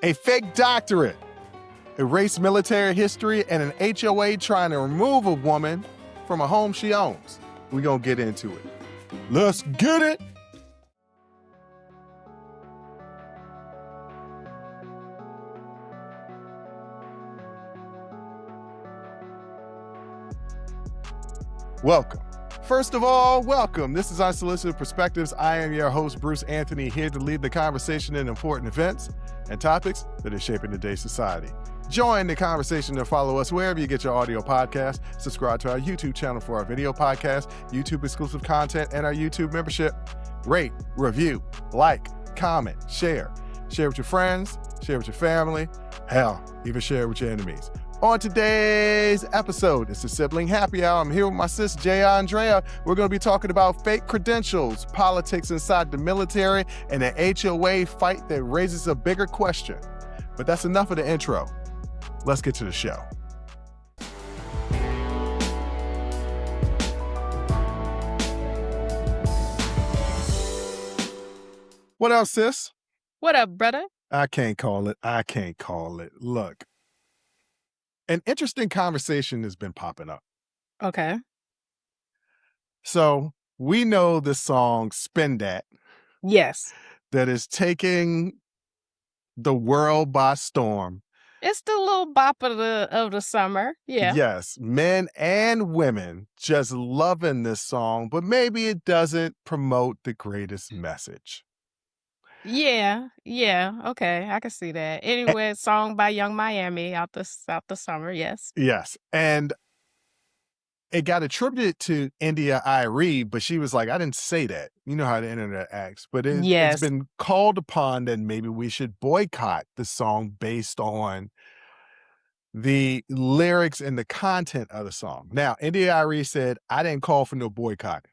A fake doctorate, erase military history, and an HOA trying to remove a woman from a home she owns. We're going to get into it. Let's get it. Welcome. First of all, welcome. This is Unsolicited Perspectives. I am your host, Bruce Anthony, here to lead the conversation in important events and topics that are shaping today's society. Join the conversation and follow us wherever you get your audio podcast. Subscribe to our YouTube channel for our video podcast, YouTube exclusive content, and our YouTube membership. Rate, review, like, comment, share. Share with your friends, share with your family. Hell, even share with your enemies. On today's episode, it's a sibling happy hour. I'm here with my sis, Jay Andrea. We're going to be talking about fake credentials, politics inside the military, and an HOA fight that raises a bigger question. But that's enough of the intro. Let's get to the show. What else, sis? What up, brother? I can't call it. Look. An interesting conversation has been popping up. Okay. So we know the song Spin That. Yes. That is taking the world by storm. It's the little bop of the summer. Yeah. Yes. Men and women just loving this song, but maybe it doesn't promote the greatest message. Yeah. Okay. I can see that. Anyway, song by Young Miami out the summer. Yes. Yes. And it got attributed to India Irie, but she was like, I didn't say that. You know how the internet acts. But it's been called upon that maybe we should boycott the song based on the lyrics and the content of the song. Now, India Irie said, I didn't call for no boycott.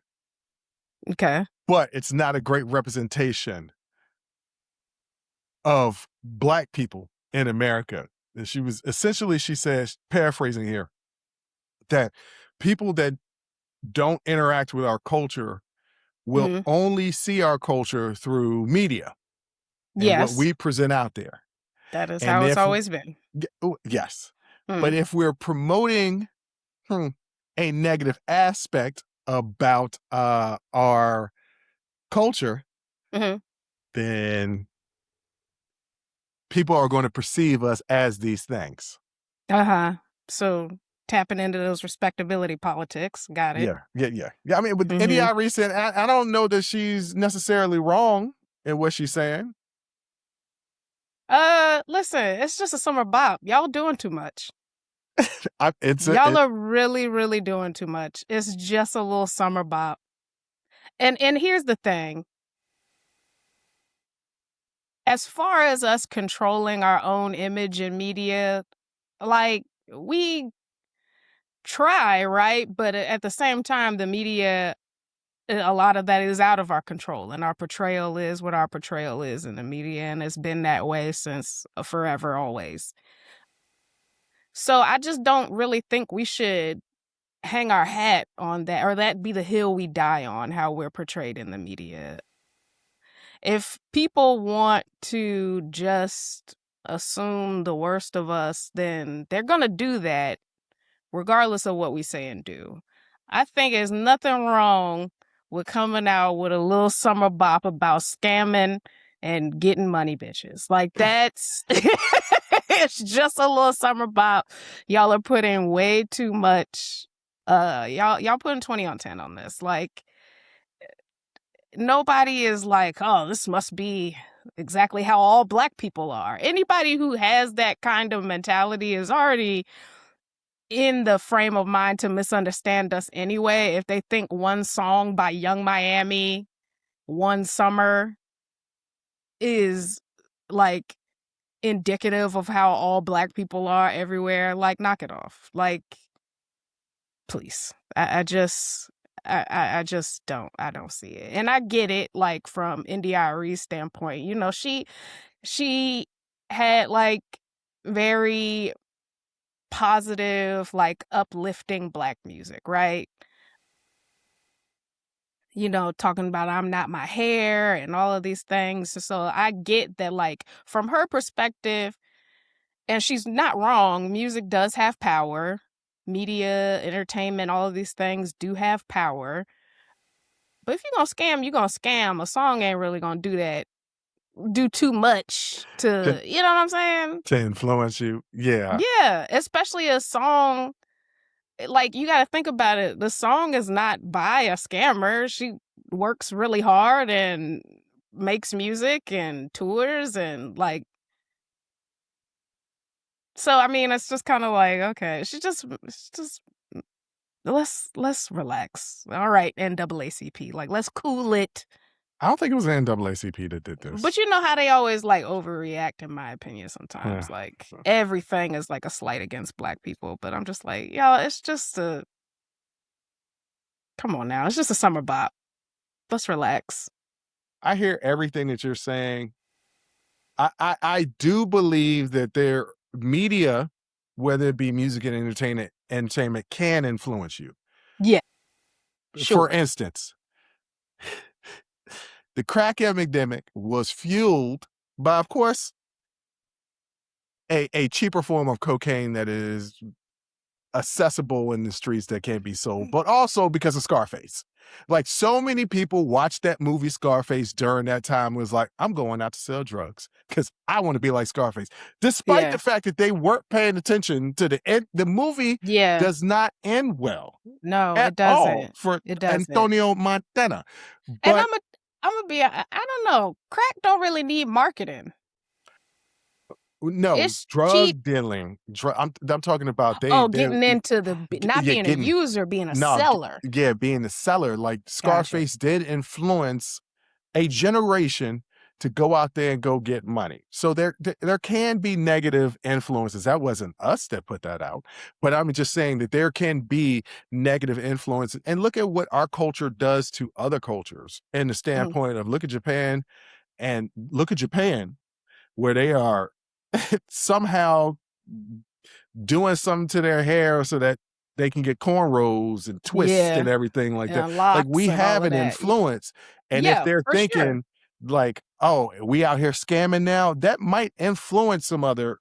Okay. But it's not a great representation of Black people in America. And she says, paraphrasing here, that people that don't interact with our culture will only see our culture through media. Yes. What we present out there. That is how it's always been. Yes. But if we're promoting a negative aspect about our culture, then people are going to perceive us as these things. So tapping into those respectability politics. Got it. Yeah. I mean, with India Irie said, I don't know that she's necessarily wrong in what she's saying. Listen, it's just a summer bop. Y'all doing too much. Y'all are really, really doing too much. It's just a little summer bop. And here's the thing. As far as us controlling our own image in media, like, we try, right? But at the same time, the media, a lot of that is out of our control, and our portrayal is what our portrayal is in the media, and it's been that way since forever, always. So I just don't really think we should hang our hat on that, or that be the hill we die on, how we're portrayed in the media. If people want to just assume the worst of us, then they're going to do that regardless of what we say and do. I think there's nothing wrong with coming out with a little summer bop about scamming and getting money, bitches. Like, that's it's just a little summer bop. Y'all are putting way too much. Y'all putting 20 on 10 on this. Like, nobody is like, oh, this must be exactly how all Black people are. Anybody who has that kind of mentality is already in the frame of mind to misunderstand us anyway. If they think one song by Young Miami, one summer, is like indicative of how all Black people are everywhere, like, knock it off. Like, please. I just don't see it. And I get it, like, from India Arie's standpoint. You know, she had, like, very positive, like, uplifting Black music, right? talking about I'm not my hair and all of these things. So I get that, like, from her perspective, and she's not wrong, music does have power. Media, entertainment, all of these things do have power. But if you're going to scam. A song ain't really going to do too much to, you know what I'm saying? To influence you. Yeah. Yeah, especially a song. Like, you got to think about it. The song is not by a scammer. She works really hard and makes music and tours and, like, so I mean, it's just kind of like, okay, it's just let's relax. All right, NAACP, like, let's cool it. I don't think it was the NAACP that did this. But you know how they always, like, overreact, in my opinion, sometimes. Like, everything is like a slight against Black people. But I'm just like, y'all, it's just come on now. It's just a summer bop. Let's relax. I hear everything that you're saying. I do believe that their media, whether it be music and entertainment can influence you. Yeah. For Sure. instance, the crack epidemic was fueled by, of course, a cheaper form of cocaine that is accessible in the streets that can't be sold, but also because of Scarface. Like, so many people watched that movie Scarface during that time, was like, I'm going out to sell drugs because I want to be like Scarface. Despite the fact that they weren't paying attention to the end, the movie does not end well. No, at it doesn't. all for It doesn't. Antonio Montana. And But I'm gonna be, I don't know. Crack don't really need marketing. no, It's drug cheap. dealing. I'm talking about getting into not being a user, being a seller. Yeah, being a seller. Like, Scarface did influence a generation to go out there and go get money. So there can be negative influences. That wasn't us that put that out, but I'm just saying that there can be negative influence. And look at what our culture does to other cultures in the standpoint of look at Japan, where they are somehow doing something to their hair so that they can get cornrows and twists and everything like that. Like, we have an influence. And if they're thinking like, oh, we out here scamming now, that might influence some other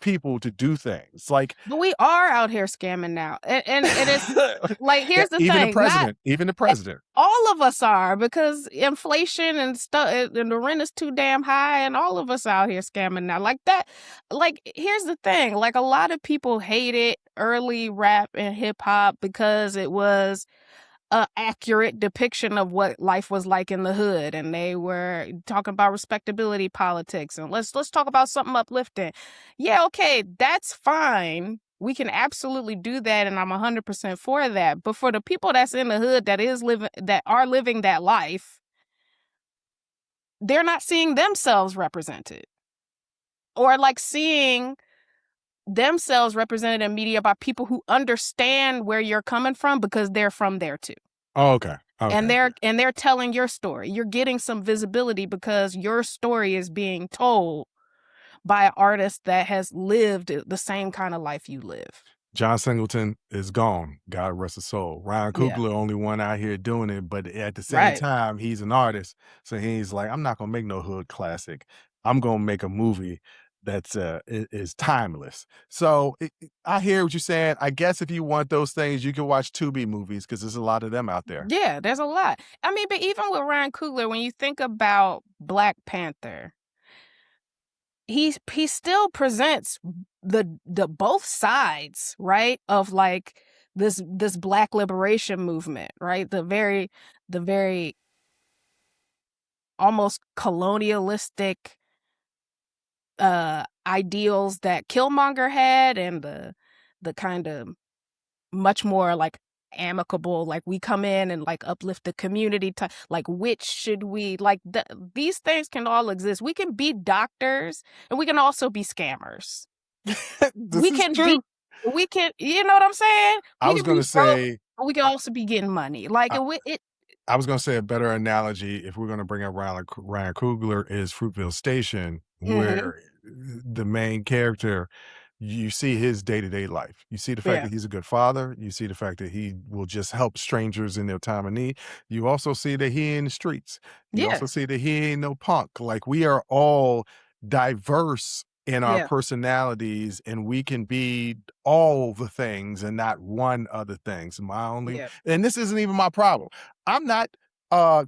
people to do things. Like, but we are out here scamming now. And it's like, here's the even thing. Even the president. All of us are, because inflation and stuff, and the rent is too damn high, and all of us out here scamming now. Like that. Like, here's the thing. Like, a lot of people hated early rap and hip hop because it was an accurate depiction of what life was like in the hood, and they were talking about respectability politics, and let's talk about something uplifting. Yeah, okay, that's fine. We can absolutely do that, and I'm 100% for that. But for the people that's in the hood that are living that life, they're not seeing themselves represented, or like seeing themselves represented in media by people who understand where you're coming from because they're from there too. Oh, okay. And they're telling your story. You're getting some visibility because your story is being told by an artist that has lived the same kind of life you live. John Singleton is gone. God rest his soul. Ryan Coogler, only one out here doing it, but at the same time, he's an artist. So he's like, I'm not going to make no hood classic. I'm going to make a movie that's is timeless. So I hear what you're saying. I guess if you want those things, you can watch Tubi movies because there's a lot of them out there. Yeah, there's a lot. I mean, but even with Ryan Coogler, when you think about Black Panther, he still presents the both sides, right, of like this Black liberation movement, right? The very almost colonialistic ideals that Killmonger had, and the kind of much more like amicable, like, we come in and like uplift the community to, like, which should we like, these things can all exist. We can be doctors and we can also be scammers. We can, you know what I'm saying? I was going to say, we can also be getting money. Like, I was going to say a better analogy, if we're going to bring up Ryan Coogler, is Fruitvale Station, where the main character you see his day-to-day life. You see the fact Yeah. that he's a good father. You see the fact that he will just help strangers in their time of need. You also see that he in the streets. You Yeah. also see that he ain't no punk. Like, we are all diverse in our Yeah. personalities, and we can be all the things and not one other things. Yeah. And this isn't even my problem. I'm not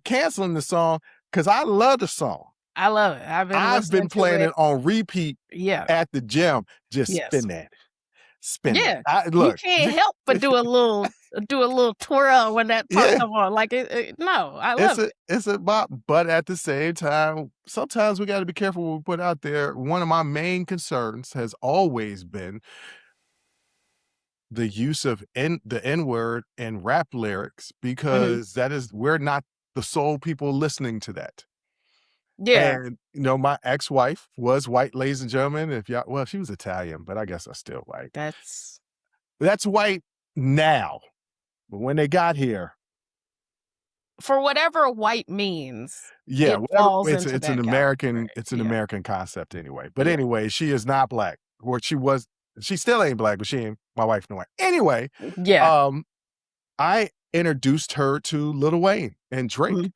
canceling the song because I love the song. I love it. I've been I've listening been to playing it. it on repeat Yeah. at the gym. Just Yes. spin that. Spin that. Yeah. You Look. can't help but do a little twirl when that part Yeah, come on. Like no, I love it. it's a bop, but at the same time, sometimes we got to be careful what we put out there. One of my main concerns has always been the use of the N word in rap lyrics, Mhm. because we're not the sole people listening to that. Yeah. And my ex-wife was white, ladies and gentlemen. If y'all, well, she was Italian, but I guess that's still white. That's That's white now, but when they got here, for whatever white means, yeah, it whatever. falls into It's an that category. American Yeah. concept anyway. But Yeah. anyway, she is not black. Or she still ain't black, but she ain't my wife no way. Anyway, Yeah. I introduced her to Lil Wayne and Drake, Mhm.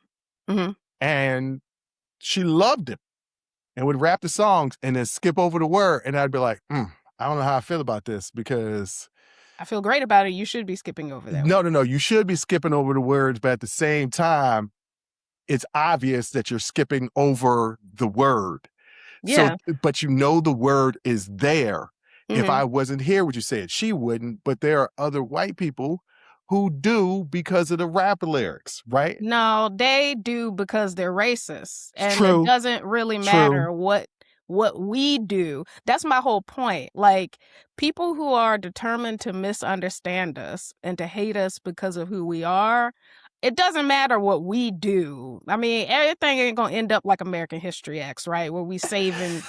Mhm. and she loved him and would rap the songs and then skip over the word. And I'd be like, I don't know how I feel about this, because I feel great about it. You should be skipping over that no, word. no, no, you should be skipping over the words, but at the same time, it's obvious that you're skipping over the word. So, Yeah. but the word is there. If Mhm. I wasn't here, would you say it? She wouldn't, but there are other white people who do because of the rap lyrics, right? No, they do because they're racist, It's and it true, doesn't really true. matter what we do. That's my whole point. Like, people who are determined to misunderstand us and to hate us because of who we are, it doesn't matter what we do. I mean, everything ain't gonna end up like American History X, right? Where we saving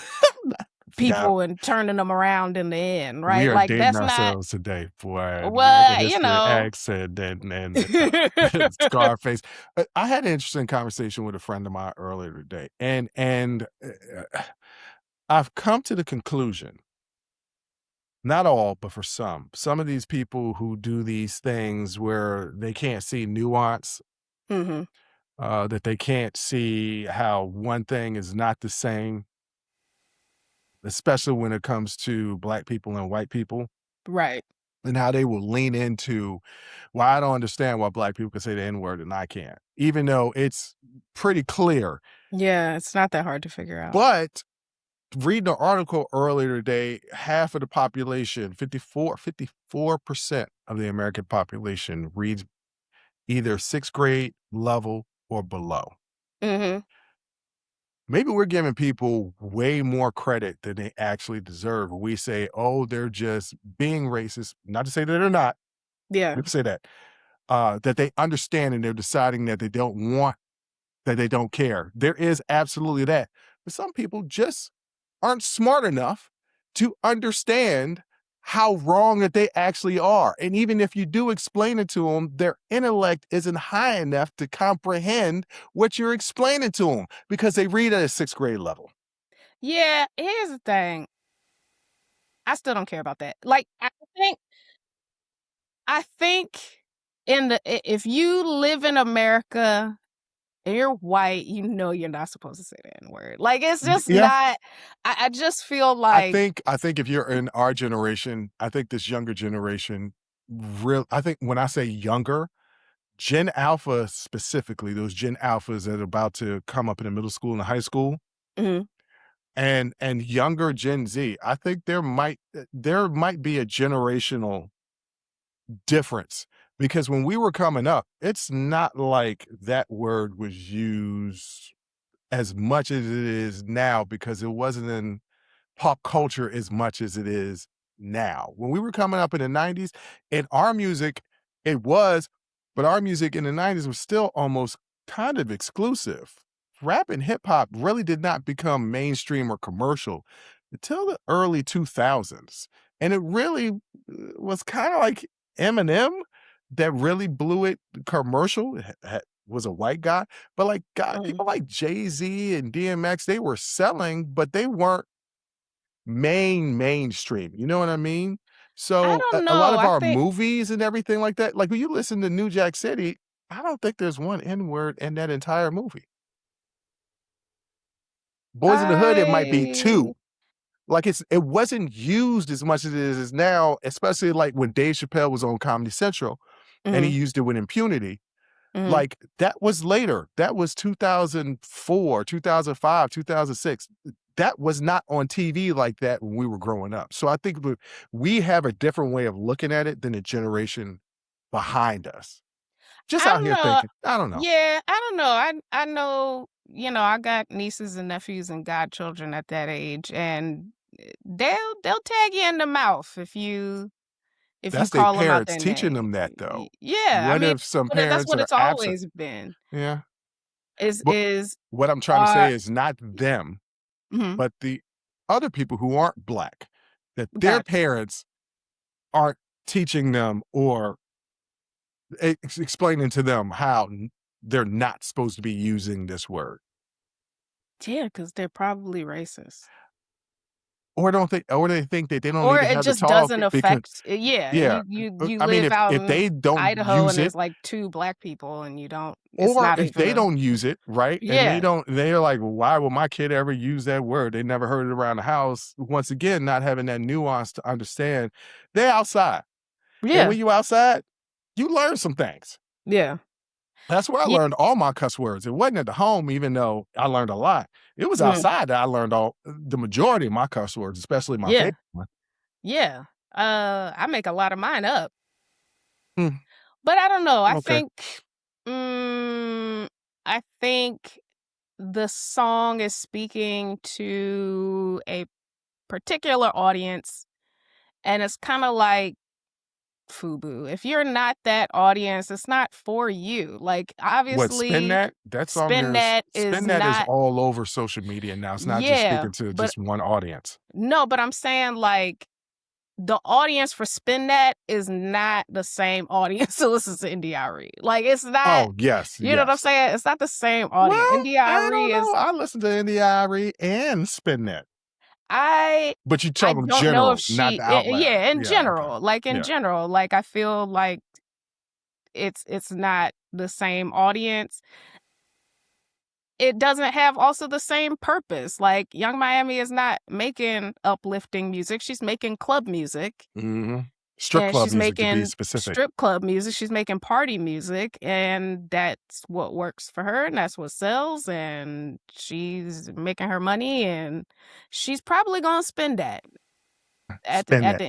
Yeah, people and turning them around in the end, we right? are Like, dating that's not ourselves today, boy. American what, History X and Scarface. I had an interesting conversation with a friend of mine earlier today, and I've come to the conclusion, not all, but for some of these people who do these things where they can't see nuance, Mhm. that they can't see how one thing is not the same, especially when it comes to black people and white people, Right. and how they will lean into, well, I don't understand why black people can say the N word and I can't, even though it's pretty clear. Yeah, it's not that hard to figure out. But reading an article earlier today, half of the population, 54% of the American population reads either sixth grade level or below. Mhm. Maybe we're giving people way more credit than they actually deserve. We say, oh, they're just being racist. Not to say that they're not. Yeah. People say that they understand and they're deciding that they don't want, that they don't care. There is absolutely that. But some people just aren't smart enough to understand how wrong that they actually are. And even if you do explain it to them, their intellect isn't high enough to comprehend what you're explaining to them because they read at a sixth grade level. Yeah, here's the thing. I still don't care about that. Like, I think if you live in America and you're white, you're not supposed to say the N-word. Like, it's just Yeah. not. I just feel I like, think I think if you're in our generation, I think this younger generation, I think when I say younger, Gen Alpha specifically, those Gen Alphas that are about to come up in the middle school and high school, mhm, and younger Gen Z, I think there might be a generational difference, because when we were coming up, it's not like that word was used as much as it is now, because it wasn't in pop culture as much as it is now. When we were coming up in the 90s, in our music, it was, but our music in the 90s was still almost kind of exclusive. Rap and hip hop really did not become mainstream or commercial until the early 2000s. And it really was kind of like Eminem that really blew it commercial. Was a white guy, but like mhm. people like Jay-Z and DMX, they were selling, but they weren't mainstream. You know what I mean? I So don't a lot know. of I our think movies and everything like that, like when you listen to New Jack City, I don't think there's one N-word in that entire movie. Boys in the Hood, it might be I two. Like it wasn't used as much as it is now, especially like when Dave Chappelle was on Comedy Central and he mhm, used it with impunity. mhm. Like that was later. That was 2004, 2005, 2006. That was not on TV like that when we were growing up. So I think we have a different way of looking at it than the generation behind us. Just I out don't here know. thinking, I don't know. Yeah, I don't know. I know, I got nieces and nephews and godchildren at that age, and they'll tag you in the mouth if you That's their call them out parents their teaching name. them that though. Yeah, I What mean, if some that's parents what are it's absent? always been. Yeah. Is But is what I'm trying to uh say is not them, mhm, but the other people who aren't Black, that their gotcha. parents aren't teaching them or explaining to them how they're not supposed to be using this word. Yeah, because they're probably racist. Or they think that they don't Or need to it have the just talk doesn't because affect yeah, yeah, you I mean, live out if in they don't Idaho and use there's it, like 2 Black people and you don't it's or not if even they a don't use it, right, and yeah, they're like, "Well, why will my kid ever use that word? They never heard it around the house." Once again, not having that nuance to understand, they're outside, and yeah, when you outside, you learn some things. yeah, That's where I yeah, learned all my cuss words. It wasn't at the home, even though I learned a lot. It was mm, outside that I learned all the majority of my cuss words, especially my yeah, favorite one. yeah. I make a lot of mine up, Hmm, but I don't know, okay. mm, I think the song is speaking to a particular audience, and it's kinda like FUBU. If you're not that audience, it's not for you. Like, What, Spin obviously, That? That song Spin Spin That is That all over social media now. It's not just yeah, speaking to but just one audience. no, but I'm saying, like, the audience for Spin That is not the same audience who listens to NDRE. Like, it's not Oh, yes, you know what I'm yes. saying? It's not the same audience. Well, I NDRE don't know. is I listen to NDIRE and Spin That. I But you I talking don't know if general, not the out loud. yeah, Yeah, okay. in Yeah. general, like, I feel like it's not the same audience. It doesn't have also the same purpose. Like Young Miami is not making uplifting music. She's making club music Mhm. Strip and club she's music, to be making specific. strip club music. She's making party music and that's what works for her and that's what sells and she's making her money and she's probably going to spend that Spin That.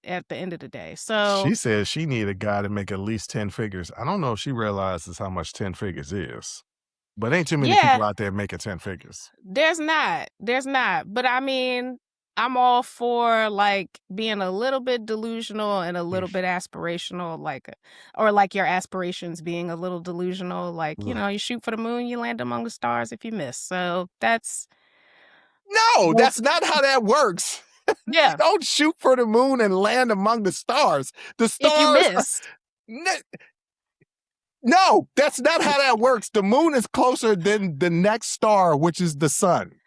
at the end of the day. So, She says she need a guy to make at least 10 figures. I don't know if she realizes how much 10 figures is, but ain't too many yeah, people out there making 10 figures. There's not. But I mean, I'm all for like being a little bit delusional and a little Mm. bit aspirational, or like your aspirations being a little delusional. Like, Ugh. you shoot for the moon, you land among the stars if you miss. So that's No, well, that's not how that works. You yeah, don't shoot for the moon and land among the stars. The if you stars are miss. n no, that's not how that works. The moon is closer than the next star, which is the sun.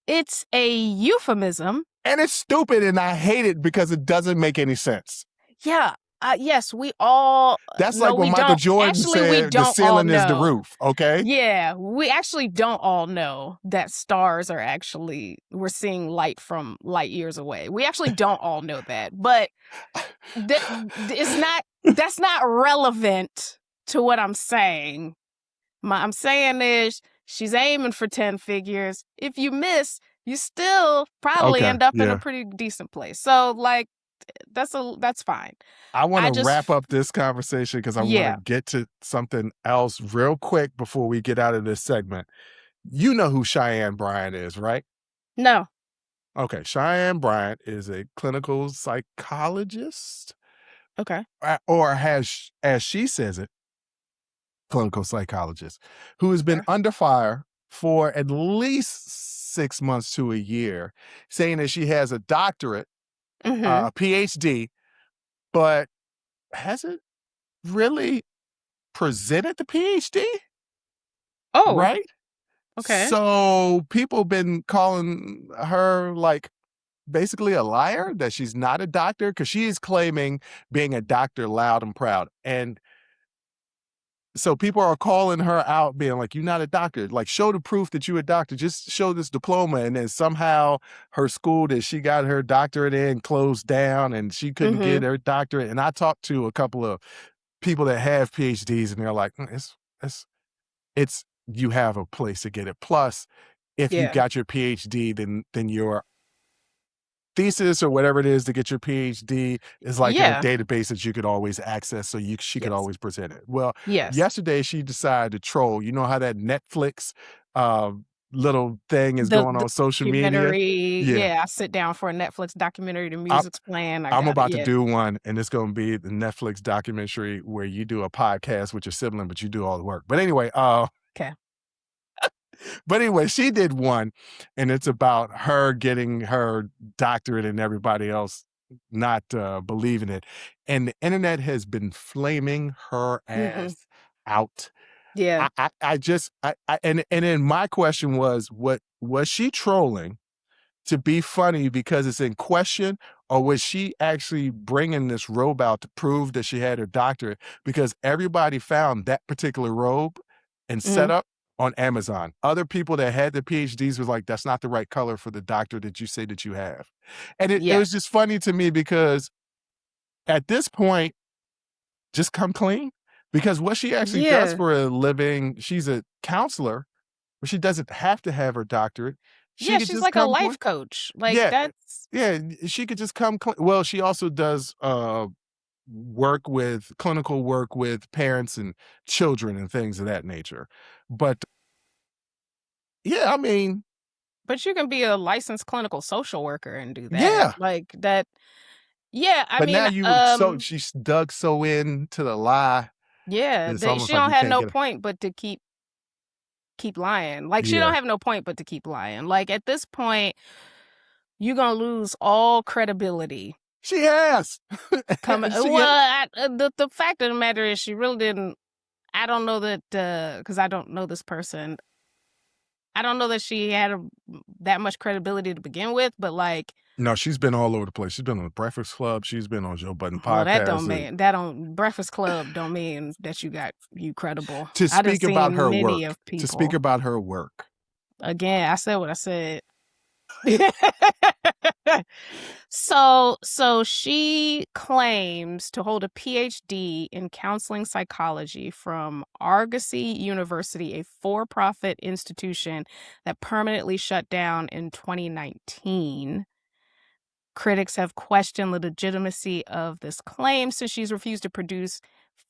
It's a euphemism. And it's stupid, and I hate it because it doesn't make any sense. Yeah. Yes, we all That's no, like when we Michael don't. Jordan Actually, we said, "The don't all ceiling is the know. roof," okay? Yeah, we actually don't all know that stars are we're seeing light from light years away. We actually don't all know that, but that's not relevant to what I'm saying. I'm saying is she's aiming for 10 figures. If you miss, you still probably Okay, end up in a yeah. pretty decent place. So like that's fine. I wanna I just wrap up this conversation because I wanna yeah. get to something else real quick before we get out of this segment. You know who Cheyenne Bryant is, right? No. Okay, Cheyenne Bryant is a clinical psychologist, Okay. or has, as she says it, clinical psychologist, who has been Okay. under fire for at least 6 months to a year, saying that she has a doctorate, Mhm. a PhD, but hasn't really presented the PhD, Oh, right? okay. So people been calling her like basically a liar, that she's not a doctor, because she is claiming being a doctor loud and proud. And so people are calling her out, being like, "You're not a doctor. Like, show the proof that you're a doctor. Just show this diploma." And then somehow her school that she got her doctorate in closed down, and she couldn't Mm-hmm. get her doctorate. And I talked to a couple of people that have PhDs, and they're like, it's you have a place to get it. Plus, if you Yeah. got your PhD, then your thesis or whatever it is to get your PhD is like in a Yeah. database that you could always access, so she could Yes. always present it. Well, Yes. yesterday she decided to troll. You know how that Netflix little thing is going The on social media? documentary. Yeah. Yeah, I sit down for a Netflix documentary. The I, music's playing. I I'm got it. about to Yeah. do one, and it's going to be the Netflix documentary where you do a podcast with your sibling, but you do all the work. But anyway, Okay. she did one, and it's about her getting her doctorate and everybody else not believing it. And the internet has been flaming her Mm-hmm. ass out. Yeah. And then my question was, what was she trolling to be funny because it's in question, or was she actually bringing this robe out to prove that she had her doctorate? Because everybody found that particular robe and Mm-hmm. setup on Amazon. Other people that had the PhDs was like, "That's not the right color for the doctor that you say that you have." And it Yeah. was just funny to me, because at this point, just come clean. Because what she actually does Yeah. for a living, she's a counselor, but she doesn't have to have her doctorate. She Yeah, could she's just like a come life clean. coach. Like Yeah, that's yeah, she could just come clean. Well, she also does clinical work with parents and children and things of that nature. But yeah, I mean, but you can be a licensed clinical social worker and do that. yeah. Like that. Yeah, I But now mean, she's dug so into the lie yeah, that it's she almost like don't you have can't no get it. point but to keep lying. Like she Yeah, don't have no point but to keep lying. Like at this point, you're gonna lose all credibility. she has. Coming She well, has. the fact of the matter is she really didn't. I don't know that because I don't know this person. I don't know that she had that much credibility to begin with, but like, No, she's been all over the place. She's been on the Breakfast Club. She's been on Joe Budden well, podcast. that don't Breakfast Club don't mean that you credible. To I done speak about seen her many work. of To speak people. about her work. Again, I said what I said. So she claims to hold a PhD in counseling psychology from Argosy University, a for-profit institution that permanently shut down in 2019. Critics have questioned the legitimacy of this claim since she's refused to produce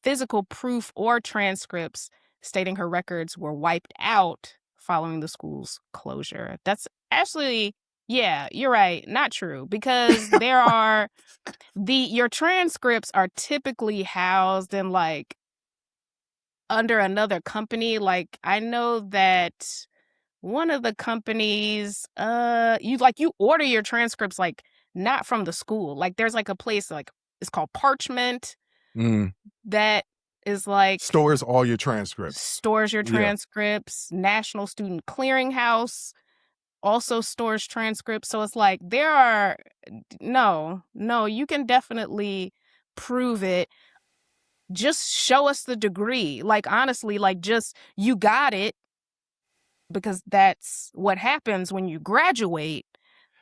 physical proof or transcripts stating her records were wiped out following the school's closure. That's actually, yeah, you're right, not true, because your transcripts are typically housed in like under another company. Like I know that one of the companies, you order your transcripts like not from the school. Like there's like a place like it's called Parchment Mm. that is like Stores all your transcripts. stores your Yeah. transcripts. National Student Clearinghouse also stores transcripts. So it's like no, you can definitely prove it. Just show us the degree. Like honestly, like just you got it. Because that's what happens when you graduate.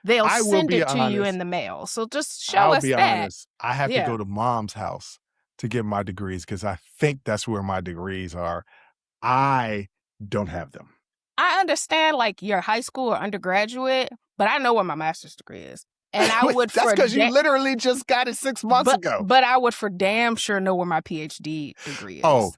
They'll I will send be it to you in honest. the mail. So just show I'll us be that. honest. I have to Yeah. go to mom's house to get my degrees, because I think that's where my degrees are. I don't have them. I understand like your high school or undergraduate, but I know where my master's degree is. And I would That's because you literally just got it 6 months ago. But I would for damn sure know where my PhD degree is. Oh,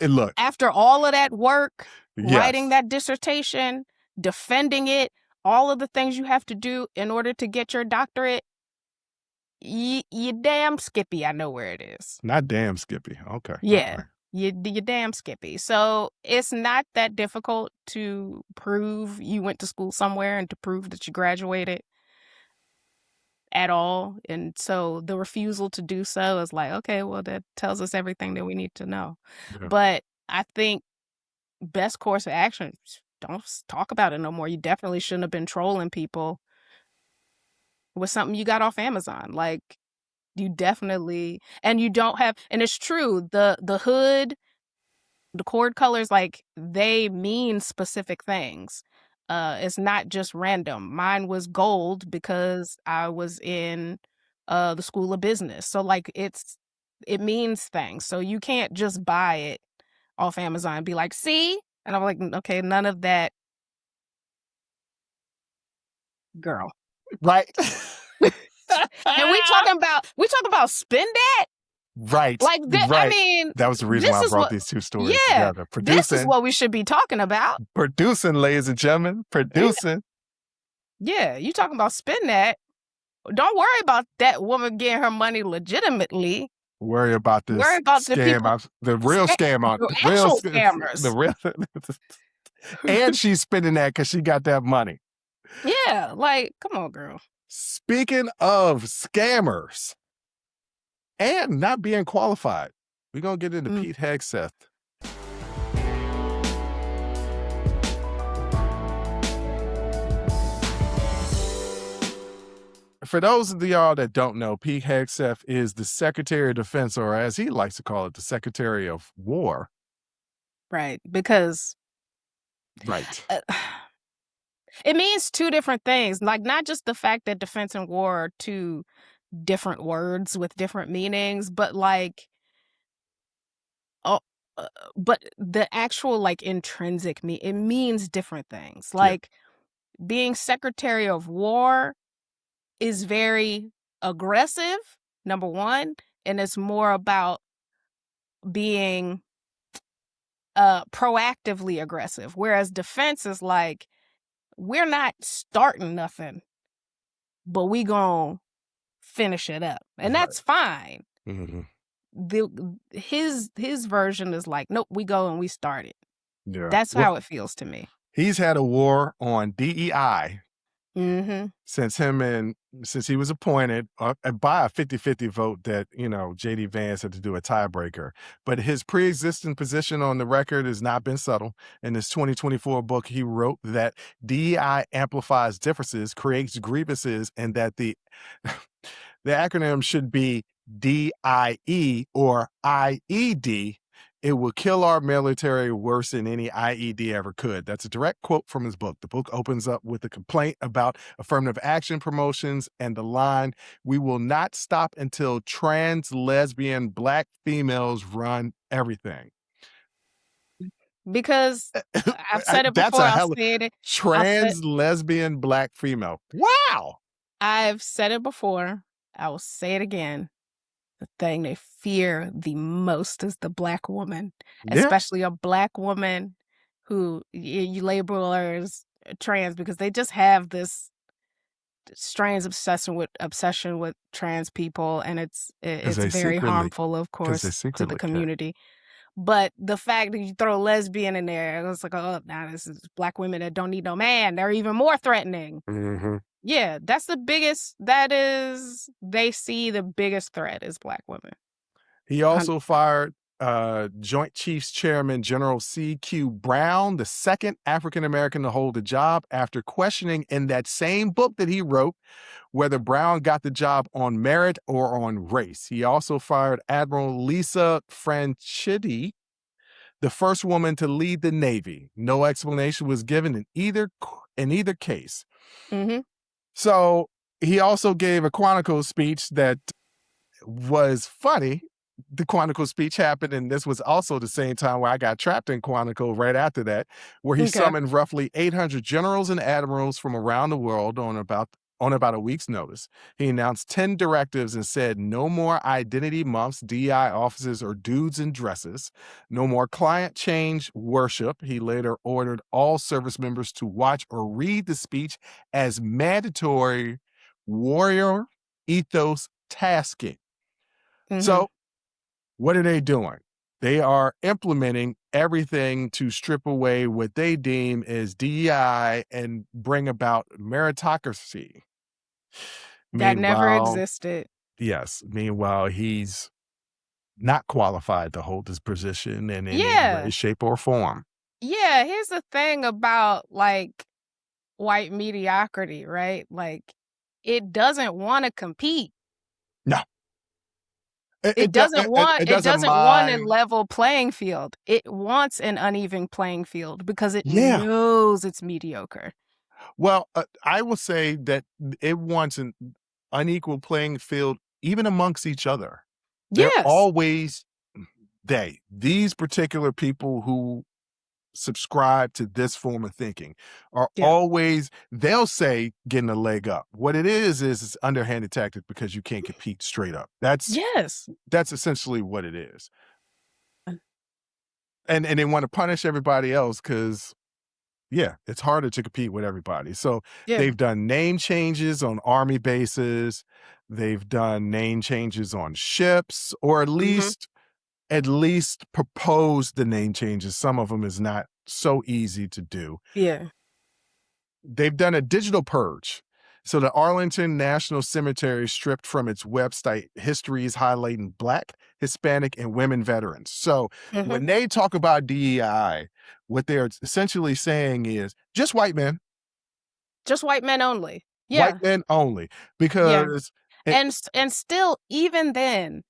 look. After all of that work, writing Yes. that dissertation, defending it, all of the things you have to do in order to get your doctorate, you damn Skippy, I know where it is. Not damn Skippy. Okay. Yeah. Okay. You damn Skippy. So it's not that difficult to prove you went to school somewhere and to prove that you graduated at all. And so the refusal to do so is like, okay, well, that tells us everything that we need to know. Yeah. But I think best course of action, don't talk about it no more. You definitely shouldn't have been trolling people. was something you got off Amazon. Like, you definitely, and you don't have, and it's true, the hood, the cord colors, like, they mean specific things. It's not just random. Mine was gold because I was in the School of Business. So, like, it means things. So you can't just buy it off Amazon and be like, see? And I'm like, okay, none of that, girl. Right. And we talking about spend that? Right. Like that, I Right. mean, That was the reason this why I is brought what, these two stories yeah, together. this is Producing, what we should be talking about. ladies and gentlemen, producing. Yeah, you talking about spend that. Don't worry about that woman getting her money legitimately. Worry about this Worry about the scam, people, the real scam out, the actual scammers. the real, and she's spending that because she got that money. Yeah, like, come on, girl. Speaking of scammers and not being qualified, we're going to get into Pete Hegseth. For those of y'all that don't know, Pete Hegseth is the Secretary of Defense, or as he likes to call it, the Secretary of War. Right, because right. It means two different things. Like, not just the fact that defense and war are two different words with different meanings, but like, but the actual, like, intrinsic it means different things. Like, being Secretary of War is very aggressive, number one, and it's more about being proactively aggressive, whereas defense is like, we're not starting nothing, but we gonna finish it up, and that's fine. His version is like, nope, we go and we start it. Yeah, that's how it feels to me. He's had a war on DEI since he was appointed by a 50-50 vote that, J.D. Vance had to do a tiebreaker. But his pre-existing position on the record has not been subtle. In his 2024 book, he wrote that DEI amplifies differences, creates grievances, and that the acronym should be DIE or IED. It will kill our military worse than any IED ever could. That's a direct quote from his book. The book opens up with a complaint about affirmative action promotions and the line, "We will not stop until trans, lesbian, Black females run everything." Because I've said it before, I'll say it. Trans, lesbian, Black female. Wow. I've said it before. I will say it again. The thing they fear the most is the Black woman, especially a Black woman who you label as trans, because they just have this strange obsession with trans people, and it's very harmful, of course, to the community. But the fact that you throw lesbian in there, it's like, oh, now this is Black women that don't need no man. They're even more threatening. Yeah, that's the biggest, they see the biggest threat is Black women. He also fired Joint Chiefs Chairman General C.Q. Brown, the second African-American to hold the job, after questioning in that same book that he wrote whether Brown got the job on merit or on race. He also fired Admiral Lisa Franchitti, the first woman to lead the Navy. No explanation was given in either case. So he also gave a Quantico speech that was funny. The Quantico speech happened, and this was also the same time where I got trapped in Quantico right after that, where he summoned roughly 800 generals and admirals from around the world on about a week's notice. He announced 10 directives and said no more identity months, DI officers, or dudes in dresses. No more climate change worship. He later ordered all service members to watch or read the speech as mandatory warrior ethos tasking. So what are they doing? They are implementing everything to strip away what they deem as DEI and bring about meritocracy. That never existed. Yes. Meanwhile, he's not qualified to hold this position in any way, shape, or form. Yeah, here's the thing about, like, white mediocrity, right? Like, it doesn't want to compete. No. It doesn't want a mind. level playing field. It wants an uneven playing field because it Yeah. knows it's mediocre. Well, I will say that it wants an unequal playing field even amongst each other. They're Yes. always these particular people who subscribe to this form of thinking are Yeah. always, they'll say getting a leg up. What it is it's underhanded tactic because you can't compete straight up. That's Yes. essentially what it is. And they want to punish everybody else because it's harder to compete with everybody. So Yeah. they've done name changes on army bases. They've done name changes on ships, or at least proposed the name changes. Some of them is not so easy to do. Yeah. They've done a digital purge. So the Arlington National Cemetery stripped from its website histories highlighting Black, Hispanic, and women veterans. So when they talk about DEI, what they're essentially saying is just white men. Just white men only. Yeah. White men only. Because and still, even then,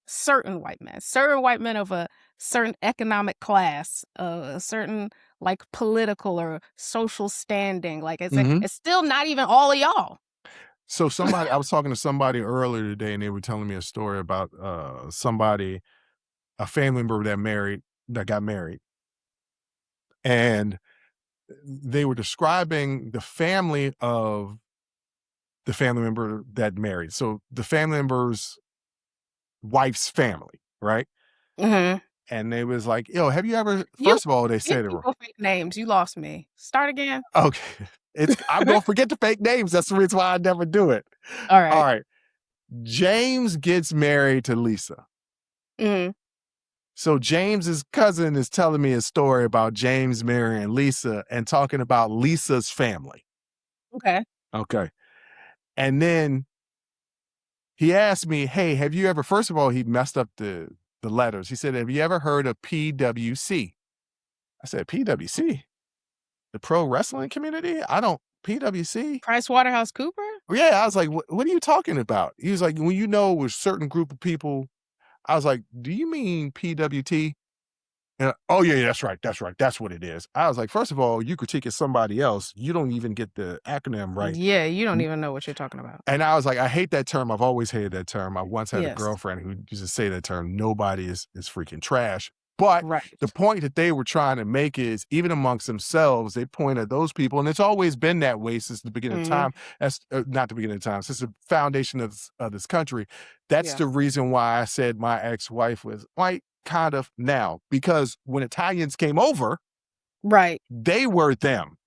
certain white men of a certain economic class, a certain like political or social standing, like it's still not even all of y'all. So I was talking to somebody earlier today, and they were telling me a story about a family member that got married. And they were describing the family of the family member that married. So the family member's wife's family, right? And they was like, yo, have you ever, first of all, they said it wrong. Fake names. You lost me. Start again. Okay. I'm going to forget the fake names. That's the reason why I never do it. All right. All right. James gets married to Lisa. So James's cousin is telling me a story about James marrying Lisa and talking about Lisa's family. Okay. And then he asked me, hey, have you ever, first of all, he messed up the letters. He said, have you ever heard of PWC? I said, PWC? The pro wrestling community? PWC? PricewaterhouseCoopers? Yeah, I was like, what are you talking about? He was like, when you know with a certain group of people, I was like, do you mean PWT? And, oh, yeah, that's right. That's what it is. I was like, first of all, you critiquing somebody else. You don't even get the acronym right. Yeah, you don't even know what you're talking about. And I was like, I hate that term. I've always hated that term. I once had a girlfriend who used to say that term. Nobody is freaking trash. But the point that they were trying to make is, even amongst themselves, they point at those people, and it's always been that way since the beginning of time. That's not the beginning of time, since the foundation of this country. That's the reason why I said my ex-wife was white, kind of now, because when Italians came over, they were them.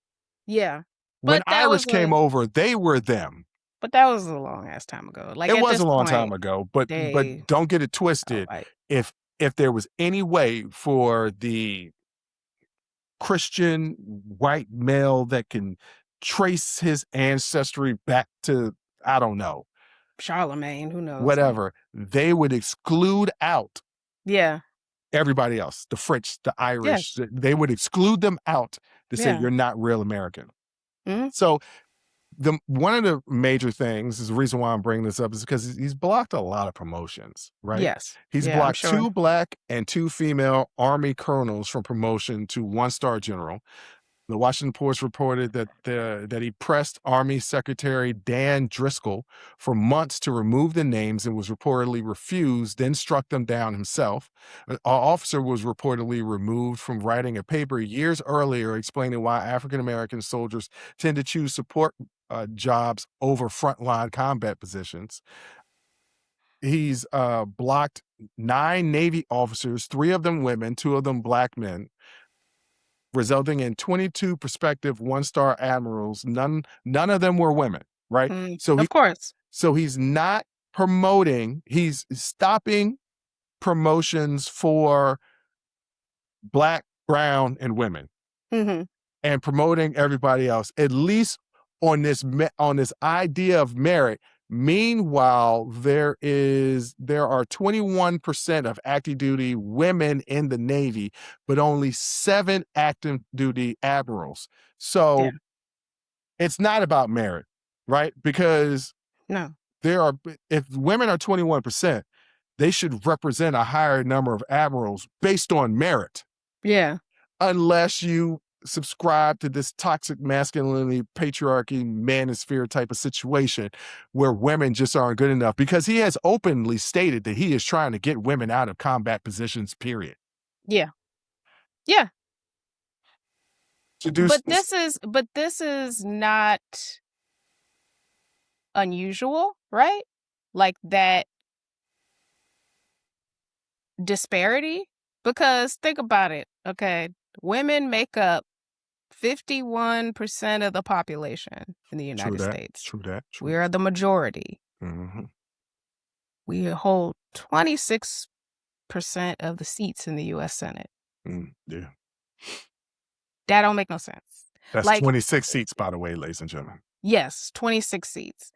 Yeah. When Irish came over, they were them. But that was a long ass time ago. Like it was a long time ago, but don't get it twisted. If there was any way for the Christian white male that can trace his ancestry back to, I don't know, Charlemagne, who knows? Whatever, they would exclude out everybody else, the French, the Irish, they would exclude them out to say you're not real American. So one of the major things is the reason why I'm bringing this up is because he's blocked a lot of promotions, right? Yes. He's blocked 2 Black and 2 female Army colonels from promotion to 1-star general. The Washington Post reported that he pressed Army Secretary Dan Driscoll for months to remove the names and was reportedly refused, then struck them down himself. An officer was reportedly removed from writing a paper years earlier explaining why African-American soldiers tend to choose support jobs over frontline combat positions. He's blocked 9 Navy officers, 3 of them women, 2 of them Black men, resulting in 22 prospective 1-star admirals. None of them were women, right? So he's not promoting, he's stopping promotions for Black, brown, and women, and promoting everybody else, at least on this idea of merit. Meanwhile, there are 21% of active duty women in the Navy, but only 7 active duty admirals. So it's not about merit. right? Because No. if women are 21%, they should represent a higher number of admirals based on merit. Yeah. Unless you subscribe to this toxic masculinity, patriarchy, manosphere type of situation where women just aren't good enough, because he has openly stated that he is trying to get women out of combat positions, period. Yeah. Yeah. But this is not unusual, right? Like that disparity, because think about it. Okay, women make up 51% of the population in the United States. True that. We are the majority. Mm-hmm. We hold 26% of the seats in the U.S. Senate. Yeah. That don't make no sense. That's like 26 seats, by the way, ladies and gentlemen. Yes, 26 seats.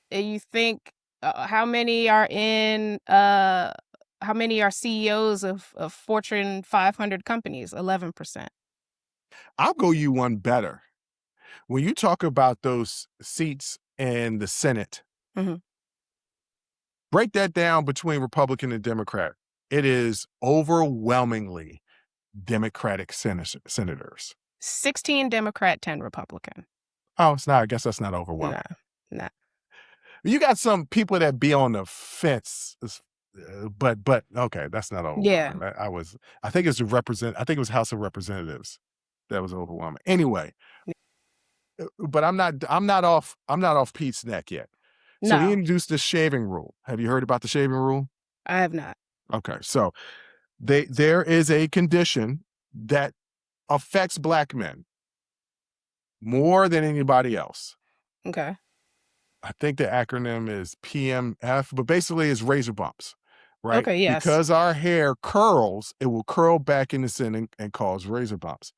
And you think how many are CEOs of Fortune 500 companies? 11%. I'll go you one better. When you talk about those seats in the Senate, break that down between Republican and Democrat. It is overwhelmingly Democratic senators. 16 Democrat, 10 Republican. Oh, it's not. I guess that's not overwhelming. No. You got some people that be on the fence, but okay, that's not overwhelming. Yeah. I think it was House of Representatives that was overwhelming. Anyway, but I'm not off Pete's neck yet. So he introduced the shaving rule. Have you heard about the shaving rule? I have not. Okay, so there is a condition that affects Black men more than anybody else. Okay. I think the acronym is PMF, but basically it's razor bumps, right? Okay, yes. Because our hair curls, it will curl back in the center and cause razor bumps.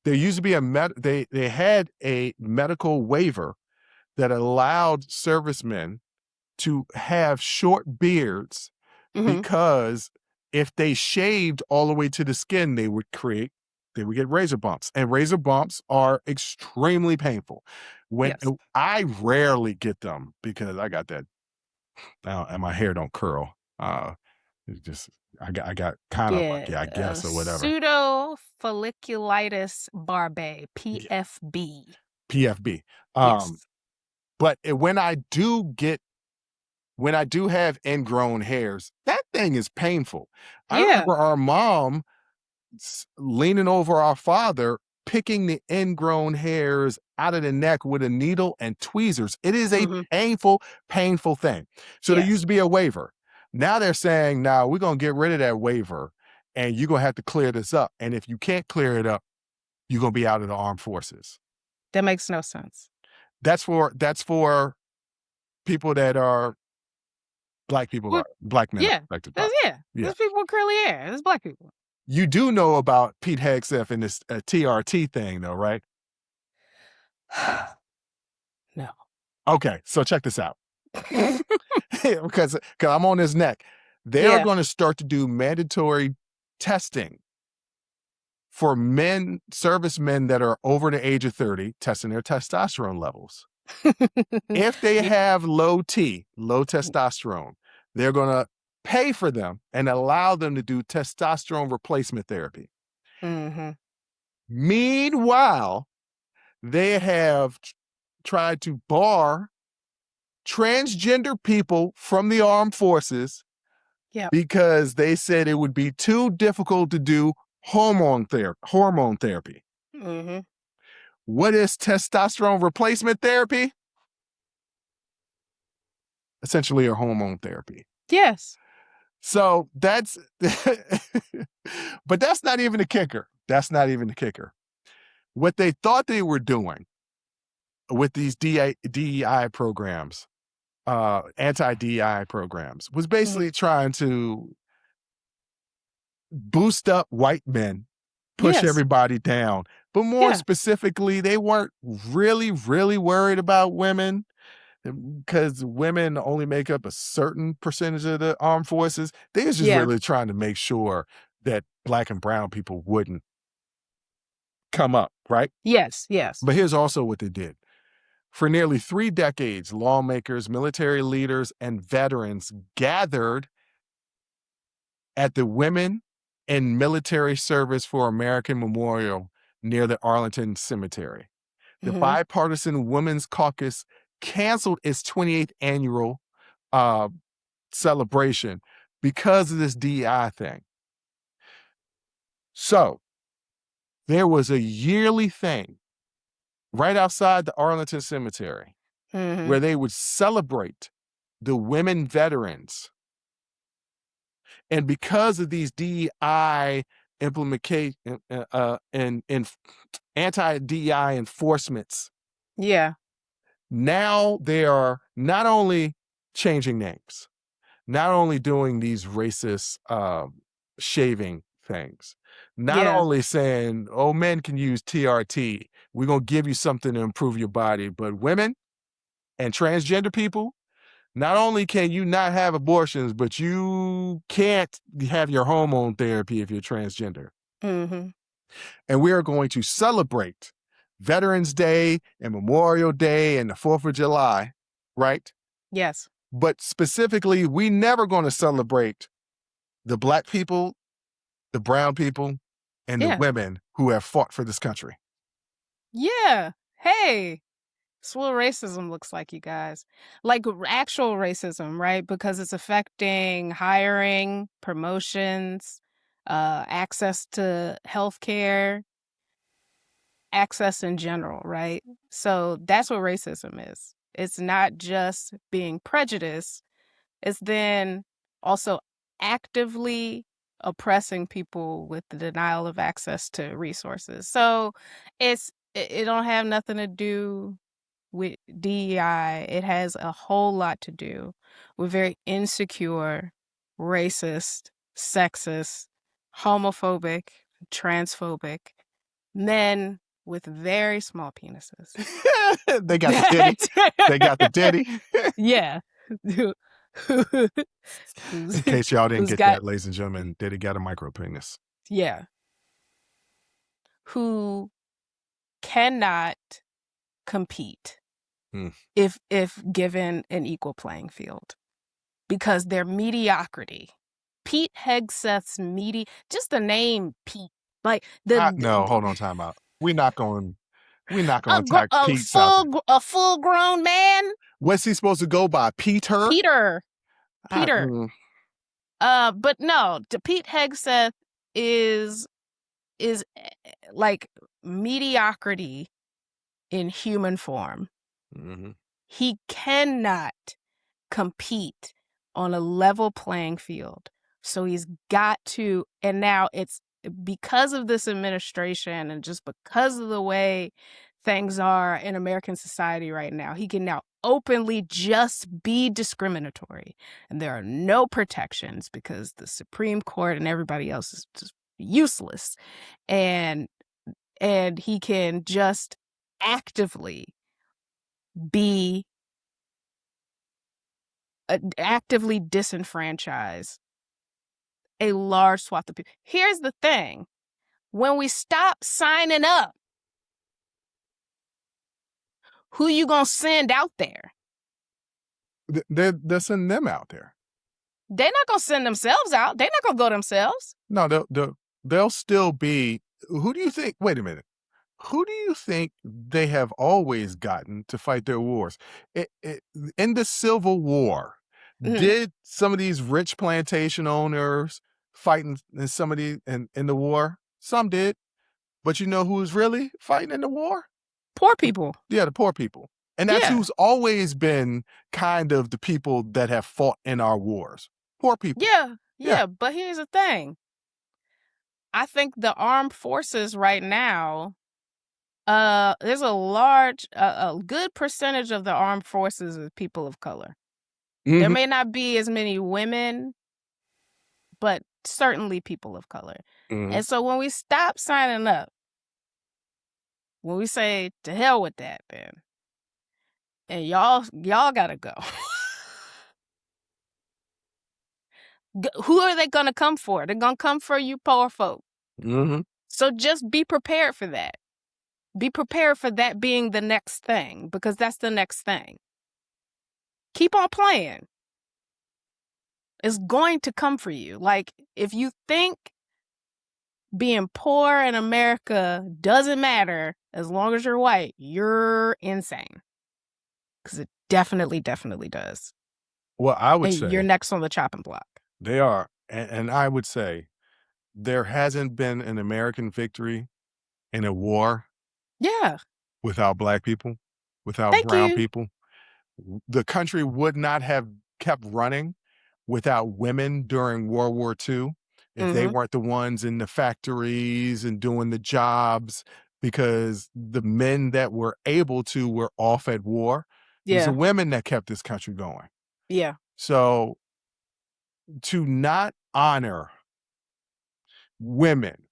There used to be they had a medical waiver that allowed servicemen to have short beards because if they shaved all the way to the skin, they would get razor bumps, and razor bumps are extremely painful. I rarely get them because I got that now, and my hair don't curl. It's just I got kind of lucky, I guess, or whatever. Pseudo folliculitis barbae, PFB. PFB. Yes. But when I do have ingrown hairs, that thing is painful. I remember our mom leaning over our father, picking the ingrown hairs out of the neck with a needle and tweezers. It is a painful, painful thing. So there used to be a waiver. Now they're saying, we're going to get rid of that waiver and you're going to have to clear this up. And if you can't clear it up, you're going to be out of the armed forces. That makes no sense. That's for people that are Black people, Black men. Yeah. There's people with curly hair. There's Black people. You do know about Pete Hegseth and this TRT thing, though, right? No. Okay, so check this out. because I'm on his neck. They're going to start to do mandatory testing for servicemen that are over the age of 30, testing their testosterone levels. If they have low testosterone, they're going to pay for them and allow them to do testosterone replacement therapy. Meanwhile, they have tried to bar transgender people from the armed forces because they said it would be too difficult to do hormone therapy. What is testosterone replacement therapy? Essentially a hormone therapy. Yes. So but that's not even the kicker. What they thought they were doing with these DEI programs, anti-DEI programs, was basically trying to boost up white men, push everybody down. But more specifically, they weren't really, really worried about women because women only make up a certain percentage of the armed forces. They was just really trying to make sure that Black and brown people wouldn't come up, right? Yes. But here's also what they did. For nearly 3 decades, lawmakers, military leaders, and veterans gathered at the Women in Military Service for American Memorial near the Arlington Cemetery. The Mm-hmm. Bipartisan Women's Caucus canceled its 28th annual celebration because of this DEI thing. So there was a yearly thing right outside the Arlington Cemetery Mm-hmm. where they would celebrate the women veterans. And because of these DEI implementation and anti-DEI enforcements, Yeah. now they are not only changing names, not only doing these racist shaving things, not Yeah. only saying, oh, men can use TRT, we're going to give you something to improve your body, but women and transgender people, not only can you not have abortions, but you can't have your hormone therapy if you're transgender. Mm-hmm. And we are going to celebrate Veterans Day and Memorial Day and the 4th of July, right? Yes. But specifically, we never going to celebrate the Black people, the brown people, and the Yeah. women who have fought for this country. Yeah. Hey, that's what racism looks like, you guys. Like actual racism, right? Because it's affecting hiring, promotions, access to healthcare, access in general, right? So that's what racism is. It's not just being prejudiced, it's then also actively oppressing people with the denial of access to resources. So it don't have nothing to do with DEI. It has a whole lot to do with very insecure, racist, sexist, homophobic, transphobic men with very small penises. They got the ditty. They got the ditty. Yeah. In case y'all didn't get that, ladies and gentlemen, Diddy got a micro penis. Yeah. Who cannot compete if given an equal playing field because their mediocrity. Pete Hegseth's just the name Pete, like no, hold on, time out. We're not going to attack Pete. A full grown man. What's he supposed to go by? Peter. But no, Pete Hegseth is like mediocrity in human form. Mm-hmm. He cannot compete on a level playing field. So he's got to, and now it's because of this administration and just because of the way things are in American society right now, he can now openly just be discriminatory. And there are no protections because the Supreme Court and everybody else is just useless. And he can just actively disenfranchise a large swath of people. Here's the thing. When we stop signing up, who you gonna send out there? They're sending them out there. They're not gonna send themselves out. They're not gonna go themselves. No, they'll still be. Who do you think? Wait a minute. Who do you think they have always gotten to fight their wars? In the Civil War, did some of these rich plantation owners fighting in in the war? Some did. But you know who's really fighting in the war? Poor people. Yeah, the poor people. And that's who's always been kind of the people that have fought in our wars. Poor people. Yeah. But here's the thing. I think the armed forces right now, there's a good percentage of the armed forces is people of color. Mm-hmm. There may not be as many women, but certainly people of color. Mm-hmm. And so when we stop signing up, when we say to hell with that, then, and y'all gotta go. Who are they gonna come for? They're gonna come for you poor folk. Mm-hmm. So just be prepared for that. Be prepared for that being the next thing, because that's the next thing. Keep on playing. It's going to come for you. Like, if you think being poor in America doesn't matter as long as you're white, you're insane. Because it definitely, definitely does. Well, I would And say you're next on the chopping block. they are. And I would say there hasn't been an American victory in a war Yeah. without Black people, without Thank brown you. people. The country would not have kept running without women during World War II if they weren't the ones in the factories and doing the jobs, because the men that were able to were off at war. It was the Yeah. women that kept this country going. Yeah. So to not honor women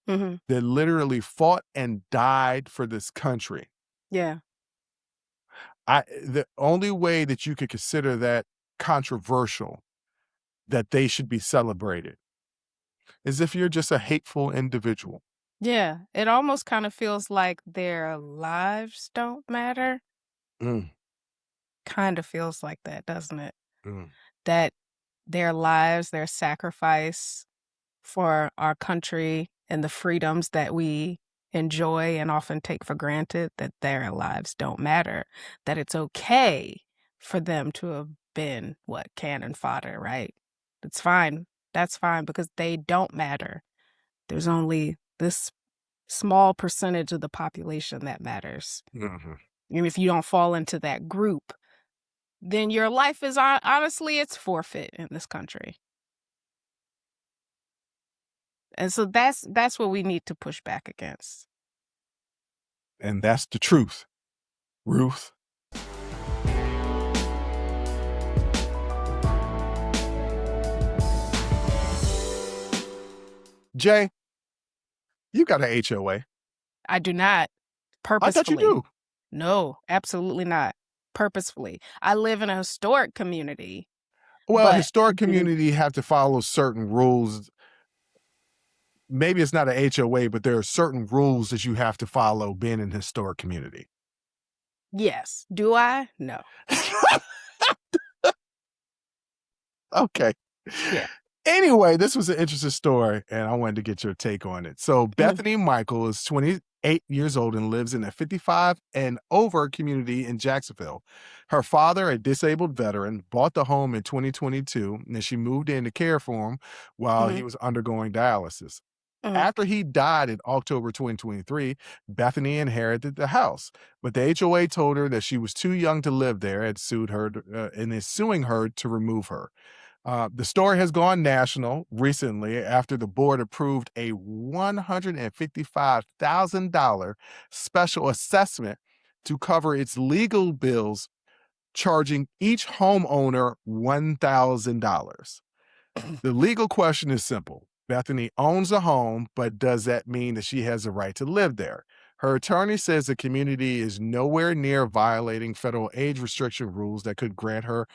Mm-hmm. that literally fought and died for this country, Yeah. the only way that you could consider that controversial, that they should be celebrated, is if you're just a hateful individual. Yeah. It almost kind of feels like their lives don't matter. Mm, Kind of feels like that, doesn't it? mm. That their lives, their sacrifice for our country and the freedoms that we enjoy and often take for granted, that their lives don't matter, that it's okay for them to have been cannon fodder, right? It's fine. That's fine, because they don't matter. There's only this small percentage of the population that matters. Mhm. And if you don't fall into that group, then your life is honestly, it's forfeit in this country. And so that's what we need to push back against. And that's the truth, Ruth. Jay, you got an HOA. I do not. Purposefully. I thought you do. No, absolutely not. Purposefully. I live in a historic community. Well, but historic community have to follow certain rules. Maybe it's not an HOA, but there are certain rules that you have to follow being in a historic community. Yes. Do I? No. Okay. Yeah. Anyway, this was an interesting story, and I wanted to get your take on it. So Bethany Michael is 28 years old and lives in a 55 and over community in Jacksonville. Her father, a disabled veteran, bought the home in 2022, and she moved in to care for him while he was undergoing dialysis. After he died in October 2023, Bethany inherited the house, but the HOA told her that she was too young to live there and sued her and is suing her to remove her. The story has gone national recently after the board approved a $155,000 special assessment to cover its legal bills, charging each homeowner $1,000. The legal question is simple. Bethany owns a home, but does that mean that she has a right to live there? Her attorney says the community is nowhere near violating federal age restriction rules that could grant her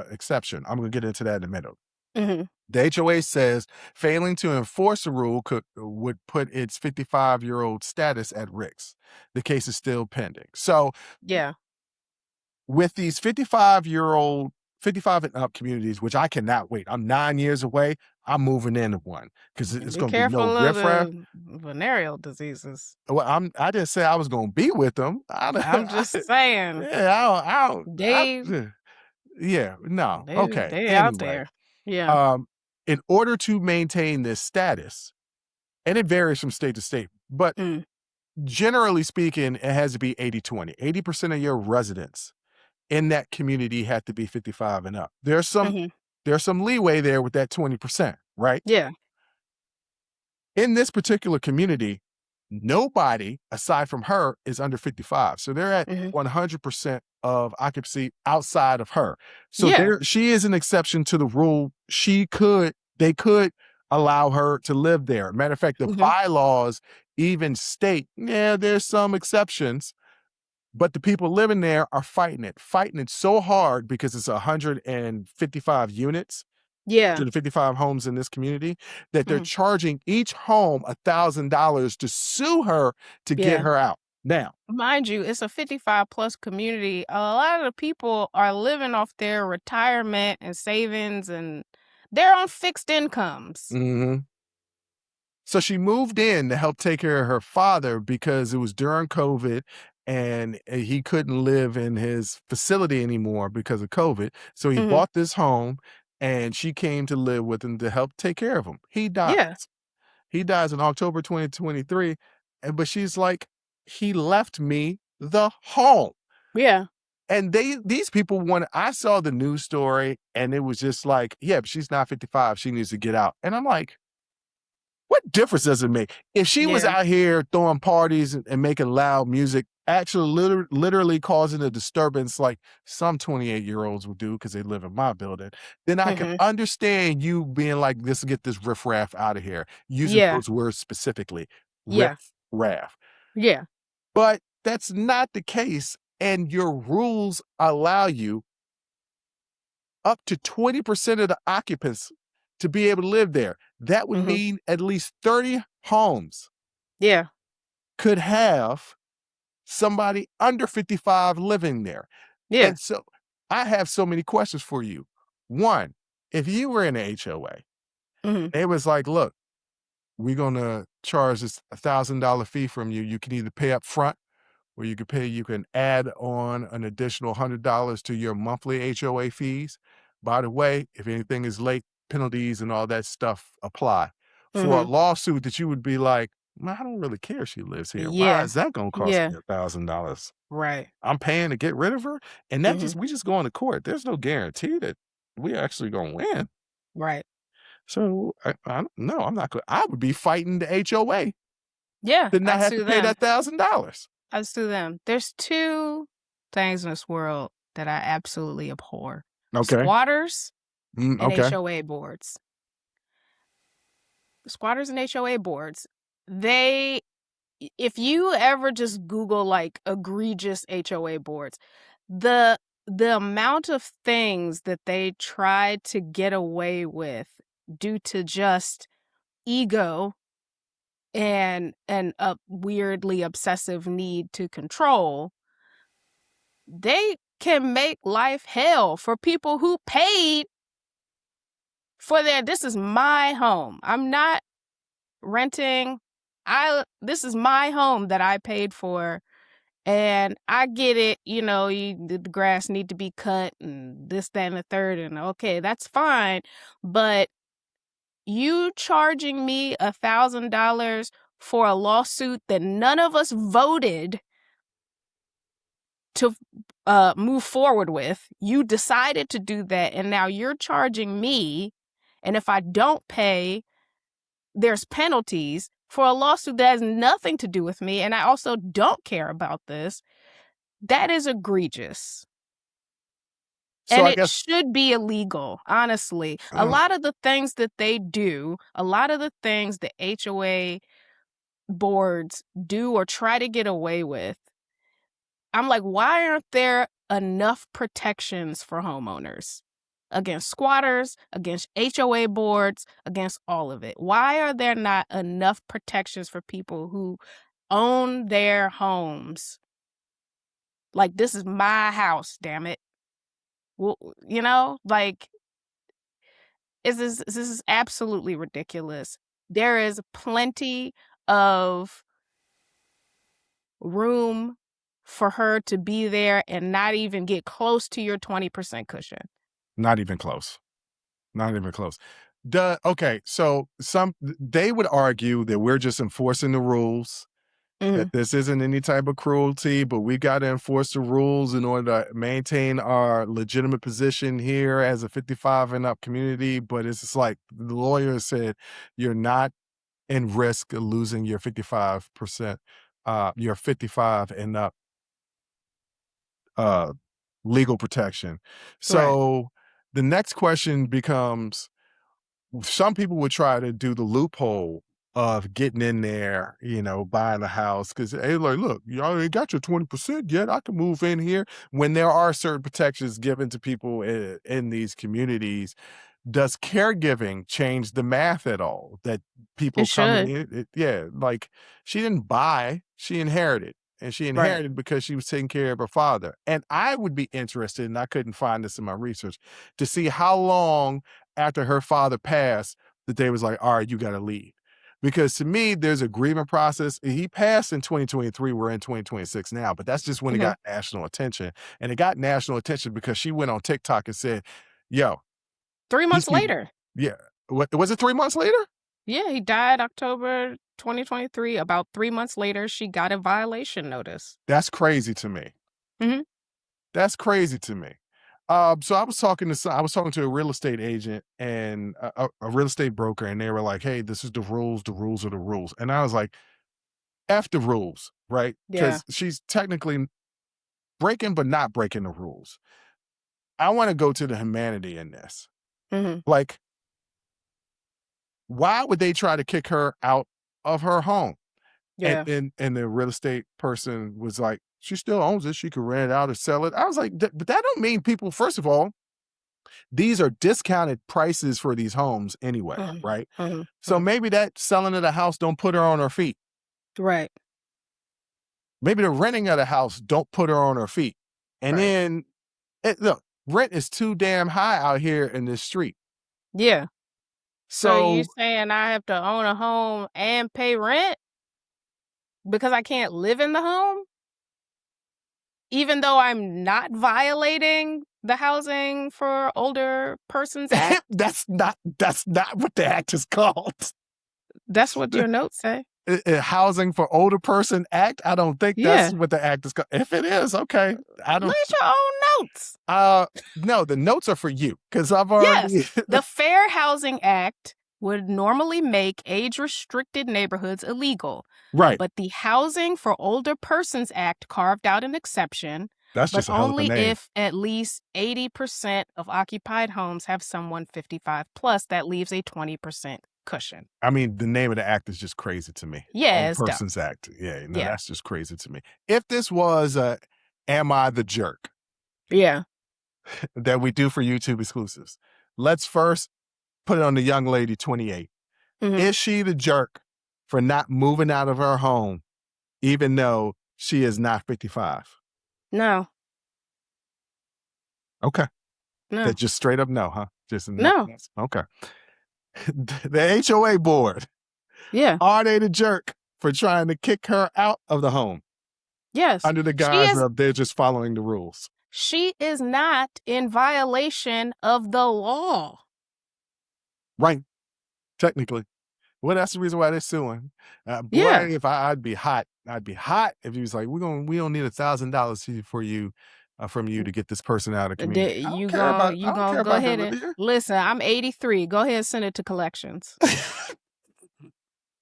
exception. I'm going to get into that in a minute. The HOA says failing to enforce the rule would put its 55-year-old status at risk. The case is still pending. So, Yeah. with these 55 and up communities, which I cannot wait. I'm 9 years away. I'm moving into one because it's going to be no riffraff. Venereal diseases. Well, I didn't say I was going to be with them. I'm just saying. Yeah, I don't. They No. Okay. They Anyway, out there. Yeah. In order to maintain this status, and it varies from state to state, but generally speaking, it has to be 80-20. 80% of your residents in that community had to be 55 and up. There's some leeway there with that 20%, right? Yeah. In this particular community, nobody aside from her is under 55. So they're at 100% of occupancy outside of her. So she is an exception to the rule. They could allow her to live there. Matter of fact, the bylaws even state, there's some exceptions, but the people living there are fighting it so hard because it's 155 units Yeah. to the 55 homes in this community, that they're Mhm. charging each home $1,000 to sue her to get Yeah. her out. Now, Mind you, it's a 55 plus community. A lot of the people are living off their retirement and savings, and they're on fixed incomes. mhm. So she moved in to help take care of her father because it was during COVID and he couldn't live in his facility anymore because of COVID. So he Mhm. bought this home and she came to live with him to help take care of him. He dies. Yeah. He dies in October 2023. But she's like, he left me the home. Yeah. And these people I saw the news story and it was just like, yeah, but she's not 55. She needs to get out. And I'm like, what difference does it make? If she was Yeah. out here throwing parties and making loud music, actually literally causing a disturbance like some 28-year-olds would do because they live in my building, then I can Mhm. understand you being like, let's get this riffraff out of here, using Yeah. those words specifically, Yeah. riffraff. Yeah. But that's not the case. And your rules allow you up to 20% of the occupants to be able to live there. That would Mhm. mean at least 30 homes Yeah. could have somebody under 55 living there. Yeah. And so I have so many questions for you. One, if you were in a HOA, Mhm. it was like, look, we're going to charge this $1,000 fee from you. You can either pay up front or you can add on an additional $100 to your monthly HOA fees. By the way, if anything is late, penalties and all that stuff apply. For a Mhm. lawsuit that you would be like, man, I don't really care if she lives here. Why Yeah. is that going to cost Yeah. me $1,000? Right. I'm paying to get rid of her, and Mhm. we just going to court. There's no guarantee that we actually going to win. Right. So I don't know. I'm not. I would be fighting the HOA Yeah. to not I'd have to sue pay them. that $1,000. I'd sue them. There's two things in this world that I absolutely abhor: Okay. squatters and Okay. HOA boards. Squatters and HOA boards. They, if you ever just Google like egregious HOA boards, the amount of things that they try to get away with due to just ego and a weirdly obsessive need to control, they can make life hell for people who paid for this is my home. I'm not renting. This is my home that I paid for, and I get it. The grass need to be cut and this, that, and the third, and okay, that's fine. But you charging me $1,000 for a lawsuit that none of us voted to move forward with. You decided to do that, and now you're charging me, and if I don't pay, there's penalties for a lawsuit that has nothing to do with me, and I also don't care about this. That is egregious. So And I it guess should be illegal, honestly. A lot of the things that they do, a lot of the things the HOA boards do or try to get away with, I'm like, why aren't there enough protections for homeowners against squatters, against HOA boards, against all of it? Why are there not enough protections for people who own their homes? Like, this is my house, damn it. Well, like, this is absolutely ridiculous. There is plenty of room for her to be there and not even get close to your 20% cushion. not even close. Not even close. Okay, so they would argue that we're just enforcing the rules, that Mhm. this isn't any type of cruelty, but we got to enforce the rules in order to maintain our legitimate position here as a 55 and up community. But it's just like the lawyer said, you're not in risk of losing your 55%, your 55 and up uh, legal protection. Right. So the next question becomes, some people would try to do the loophole of getting in there, buying a house because hey, like, look, y'all ain't got your 20% yet. I can move in here when there are certain protections given to people in these communities Does caregiving change the math at all? That people It coming should. in, yeah, like she didn't buy, she inherited. And she Right. inherited because she was taking care of her father. And I would be interested, and I couldn't find this in my research, to see how long after her father passed that they was like, all right, you got to leave. Because to me, there's a grieving process. He passed in 2023. We're in 2026 now, but that's just when it Mhm. got national attention. And it got national attention because she went on TikTok and said, yo, 3 these months people, later. yeah. What, was it 3 months later? Yeah, he died October 2023. About 3 months later, she got a violation notice. That's crazy to me. Mhm. That's crazy to me. So I was talking to a real estate agent and a real estate broker, and they were like, "Hey, this is the rules. The rules are the rules." And I was like, "F the rules, right?" Yeah. Because she's technically breaking, but not breaking the rules. I want to go to the humanity in this. Mhm. Like, why would they try to kick her out of her home? Yeah. And the real estate person was like, "She still owns it. She could rent it out or sell it." I was like, "But that don't mean people. First of all, these are discounted prices for these homes anyway, Mhm. right? Mhm. So Mhm. maybe that selling of the house don't put her on her feet. Right. Maybe the renting of the house don't put her on her feet. And Right. then, look, rent is too damn high out here in this street. Yeah. So you So saying I have to own a home and pay rent because I can't live in the home? Even though I'm not violating the Housing for Older Persons Act? that's not what the act is called. That's what your notes say. Housing for Older Person Act. I don't think that's Yeah. what the act is called. If it is, okay. I Look don't. at your own notes. No, the notes are for you because I've Yes. already. The Fair Housing Act would normally make age-restricted neighborhoods illegal. Right. But the Housing for Older Persons Act carved out an exception, That's but just a hell of a only name. if at least 80% of occupied homes have someone 55 plus. That leaves a 20% cushion. I mean, the name of the act is just crazy to me. Yeah, Old it's dumb. Persons Act. Yeah, no, Yeah. that's just crazy to me. If this was a Am I the Jerk Yeah. that we do for YouTube exclusives, let's first put it on the young lady, 28. Mhm. Is she the jerk for not moving out of her home, even though she is not 55? No. Okay. No. That just straight up no, huh? Just No. okay. The HOA board, Yeah. are they the jerk for trying to kick her out of the home Yes. under the She guise is of they're just following the rules? she is not in violation of the law. Right. Technically. Well, that's the reason why they're suing. Boy, Yeah. if I'd be hot. I'd be hot if he was like, we don't need $1,000 for you, from you to get this person out of the community. I don't care about Go her ahead living and here. listen. I'm 83. Go ahead and send it to collections.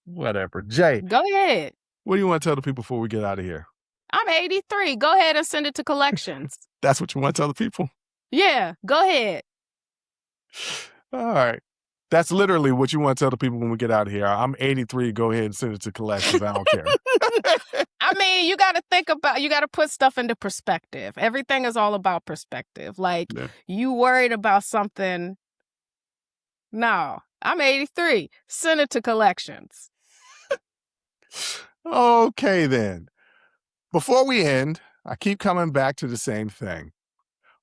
Whatever. Jay, Go ahead. what do you want to tell the people before we get out of here? I'm 83. Go ahead and send it to collections. That's what you want to tell the people? Yeah, go ahead. All right. That's literally what you want to tell the people when we get out of here. I'm 83. Go ahead and send it to collections. I don't care. I mean, you got to put stuff into perspective. Everything is all about perspective. Like, Yeah. you worried about something. No, I'm 83. Send it to collections. Okay, then. Before we end, I keep coming back to the same thing.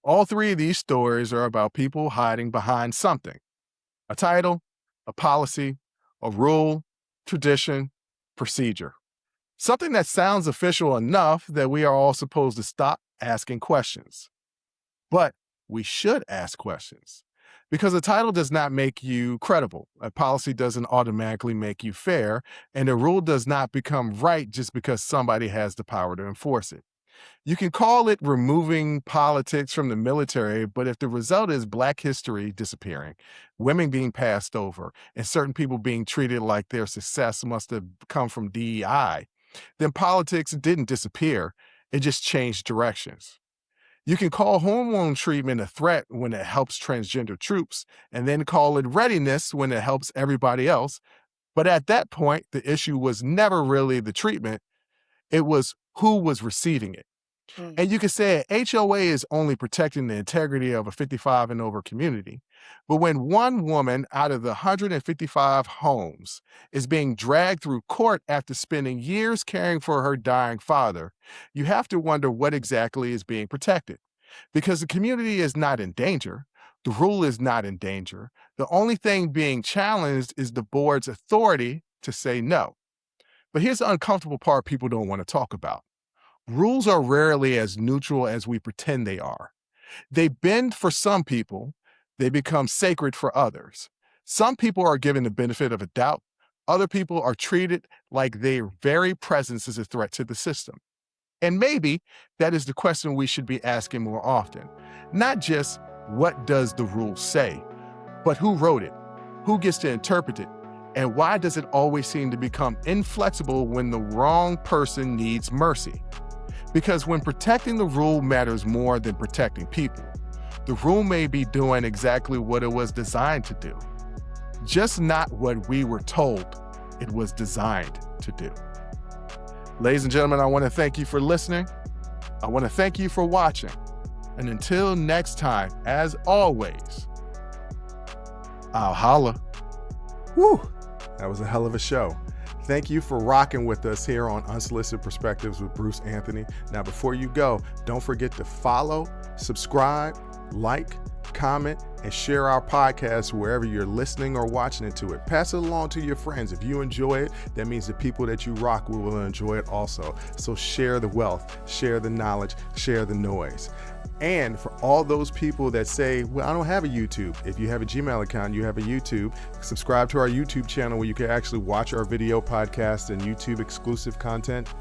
All three of these stories are about people hiding behind something: a title, a policy, a rule, tradition, procedure. Something that sounds official enough that we are all supposed to stop asking questions. But we should ask questions because a title does not make you credible. A policy doesn't automatically make you fair, and a rule does not become right just because somebody has the power to enforce it. You can call it removing politics from the military, but if the result is Black history disappearing, women being passed over, and certain people being treated like their success must have come from DEI, then politics didn't disappear, it just changed directions. You can call hormone treatment a threat when it helps transgender troops, and then call it readiness when it helps everybody else. But at that point, the issue was never really the treatment, it was who was receiving it. And you can say an HOA is only protecting the integrity of a 55 and over community. But when one woman out of the 155 homes is being dragged through court after spending years caring for her dying father, you have to wonder what exactly is being protected. Because the community is not in danger. The rule is not in danger. The only thing being challenged is the board's authority to say no. But here's the uncomfortable part people don't want to talk about. Rules are rarely as neutral as we pretend they are. They bend for some people, they become sacred for others. Some people are given the benefit of a doubt. Other people are treated like their very presence is a threat to the system. And maybe that is the question we should be asking more often. Not just what does the rule say, but who wrote it, who gets to interpret it, and why does it always seem to become inflexible when the wrong person needs mercy? Because when protecting the rule matters more than protecting people, the rule may be doing exactly what it was designed to do, just not what we were told it was designed to do. Ladies and gentlemen, I want to thank you for listening. I want to thank you for watching. And until next time, as always, I'll holla. Woo! That was a hell of a show. Thank you for rocking with us here on Unsolicited Perspectives with Bruce Anthony. Now, before you go, don't forget to follow, subscribe, like, comment, and share our podcast wherever you're listening or watching it to it. Pass it along to your friends. If you enjoy it, that means the people that you rock with will enjoy it also. So share the wealth, share the knowledge, share the noise. And for all those people that say, well, I don't have a YouTube. If you have a Gmail account, you have a YouTube. Subscribe to our YouTube channel where you can actually watch our video podcast and YouTube exclusive content.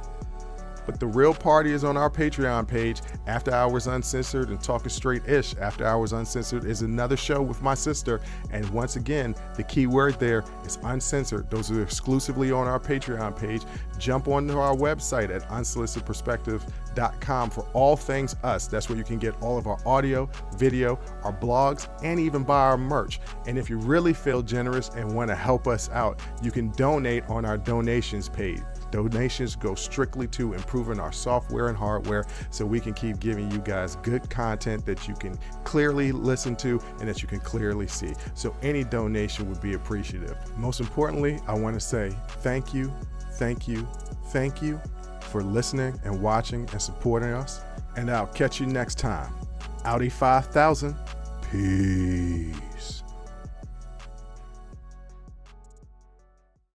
But the real party is on our Patreon page, After Hours Uncensored and Talking Straight-ish. After Hours Uncensored is another show with my sister. And once again, the key word there is uncensored. Those are exclusively on our Patreon page. Jump onto our website at unsolicitedperspective.com for all things us. That's where you can get all of our audio, video, our blogs, and even buy our merch. And if you really feel generous and want to help us out, you can donate on our donations page. Donations go strictly to improving our software and hardware so we can keep giving you guys good content that you can clearly listen to and that you can clearly see. So any donation would be appreciative. Most importantly, I want to say thank you for listening and watching and supporting us. And I'll catch you next time. Audi 5000. Peace.